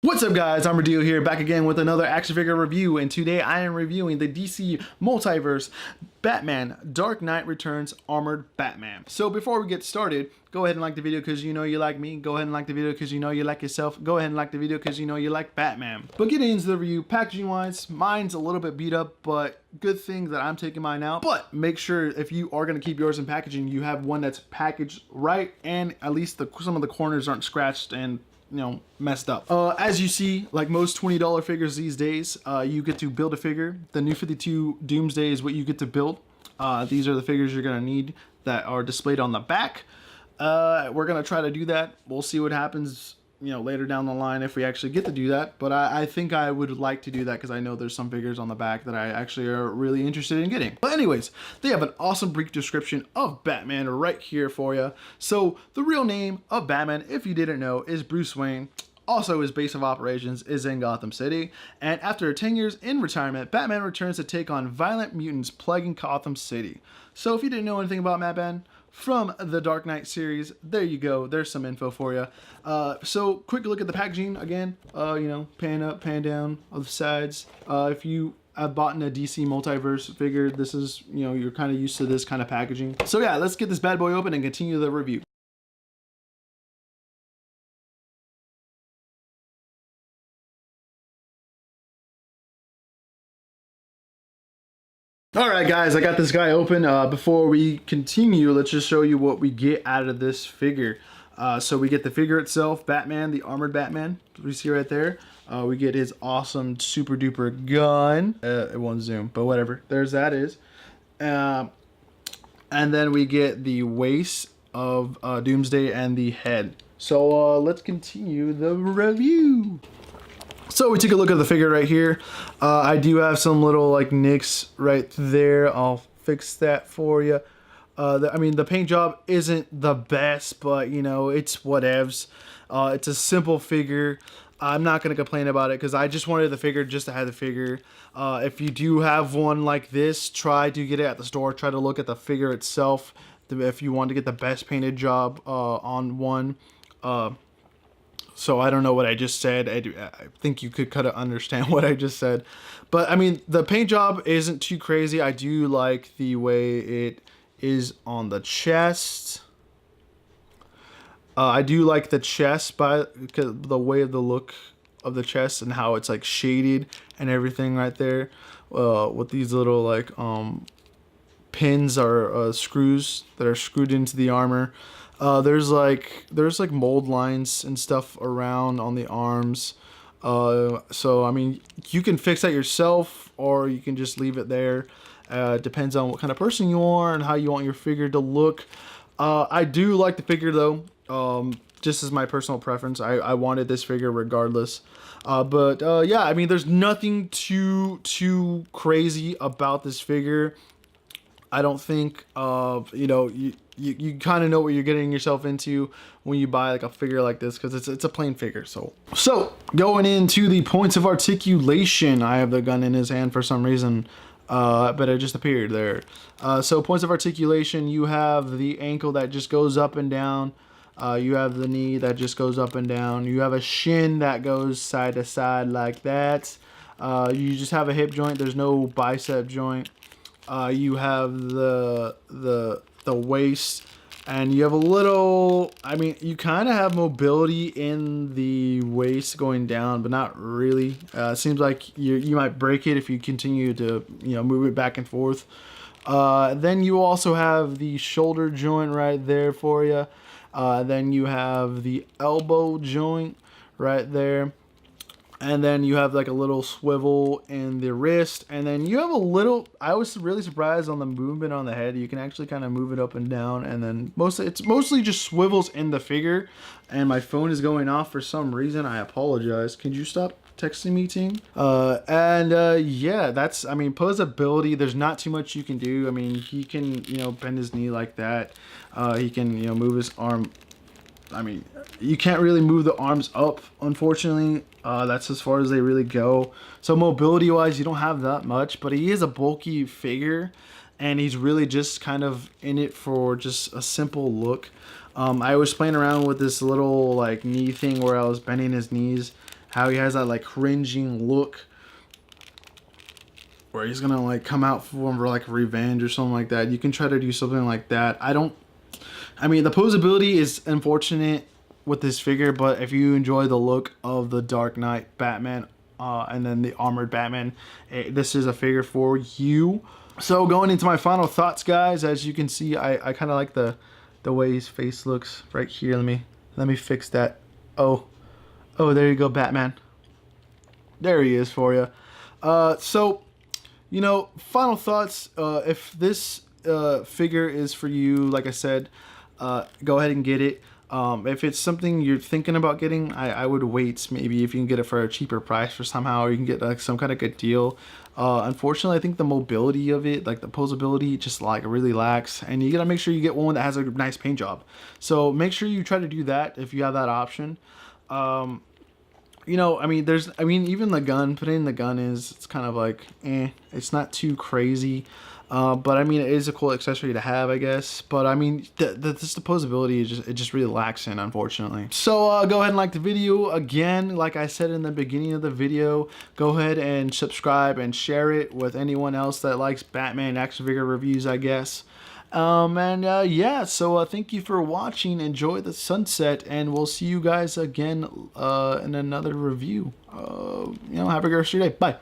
What's up guys, I'm Radil here, back again with another action figure review, and today I am reviewing the DC Multiverse Batman Dark Knight Returns Armored Batman. So before we get started, go ahead and like the video because you know you like me, go ahead and like the video because you know you like yourself, go ahead and like the video because you know you like Batman. But getting into the review, packaging wise, mine's a little bit beat up, but good thing that I'm taking mine out. But make sure if you are going to keep yours in packaging, you have one that's packaged right and at least some of the corners aren't scratched and messed up. As you see, like most $20 figures these days, you get to build a figure. The New 52 Doomsday is what you get to build. These are the figures you're gonna need that are displayed on the back. We're gonna try to do that. We'll see what happens, later down the line if we actually get to do that. But I think I would like to do that because I know there's some figures on the back that I actually are really interested in getting. But anyways, they have an awesome brief description of Batman right here for you. So the real name of Batman, if you didn't know, is Bruce Wayne. Also, his base of operations is in Gotham City, and after 10 years in retirement, Batman returns to take on violent mutants plaguing Gotham City. So if you didn't know anything about Batman from the Dark Knight series, there you go, there's some info for you. So quick look at the packaging again, pan up, pan down on the sides. If you have bought in a DC Multiverse figure, this is, you're kind of used to this kind of packaging. So yeah, let's get this bad boy open and continue the review. All right, guys, I got this guy open. Before we continue, let's just show you what we get out of this figure. So we get the figure itself, Batman, the armored Batman, we see right there. We get his awesome super duper gun. It won't zoom, but whatever. There's that is. And then we get the waist of Doomsday and the head. So let's continue the review. So we take a look at the figure right here. I do have some little like nicks right there. I'll fix that for you. I mean, the paint job isn't the best, but it's whatevs. It's a simple figure. I'm not going to complain about it because I just wanted the figure just to have the figure. If you do have one like this, try to get it at the store. Try to look at the figure itself if you want to get the best painted job on one. So I don't know what I just said. I think you could kind of understand what I just said. But I mean, the paint job isn't too crazy. I do like the way it is on the chest. I do like the chest because the way of the look of the chest and how it's like shaded and everything right there. With these little like pins or screws that are screwed into the armor. There's like mold lines and stuff around on the arms. So I mean, you can fix that yourself or you can just leave it there. Depends on what kind of person you are and how you want your figure to look. I do like the figure though. Just as my personal preference, I wanted this figure regardless. But yeah, I mean, there's nothing too crazy about this figure. I don't think you kind of know what you're getting yourself into when you buy like a figure like this because it's a plain figure. So going into the points of articulation, I have the gun in his hand for some reason, but it just appeared there. So points of articulation, you have the ankle that just goes up and down. You have the knee that just goes up and down. You have a shin that goes side to side like that. You just have a hip joint. There's no bicep joint. You have the waist, and you have a little, I mean, you kind of have mobility in the waist going down, but not really. It seems like you might break it if you continue to move it back and forth. Then you also have the shoulder joint right there for you. Then you have the elbow joint right there. And then you have like a little swivel in the wrist, and then you have a little, I was really surprised on the movement on the head. You can actually kind of move it up and down, and then it's mostly just swivels in the figure. And my phone is going off for some reason. I apologize. Can you stop texting me, team? Yeah, that's, I mean, posability, there's not too much you can do. I mean, he can, bend his knee like that. He can, move his arm. I mean, you can't really move the arms up, unfortunately. That's as far as they really go. So mobility wise, you don't have that much, but he is a bulky figure and he's really just kind of in it for just a simple look. I was playing around with this little like knee thing where I was bending his knees, how he has that like cringing look where he's gonna like come out for like revenge or something like that. You can try to do something like that. I mean, the posability is unfortunate with this figure, but if you enjoy the look of the Dark Knight Batman and then the armored Batman, this is a figure for you. So going into my final thoughts, guys, as you can see, I kind of like the way his face looks right here. Let me fix that. Oh, there you go, Batman. There he is for you. So, you know, final thoughts. If this figure is for you, like I said, go ahead and get it. If it's something you're thinking about getting, I would wait. Maybe if you can get it for a cheaper price or somehow, or you can get like some kind of good deal. Unfortunately, I think the mobility of it, like the posability, just like really lacks, and you gotta make sure you get one that has a nice paint job. So make sure you try to do that if you have that option. You know, I mean, even the gun, putting the gun it's kind of like, it's not too crazy. But I mean, it is a cool accessory to have, I guess. But I mean, the posability it just really lacks in, unfortunately. So go ahead and like the video. Again, like I said in the beginning of the video, go ahead and subscribe and share it with anyone else that likes Batman action figure reviews, I guess. Yeah, so thank you for watching. Enjoy the sunset, and we'll see you guys again in another review. You know, have a great rest of your day. Bye.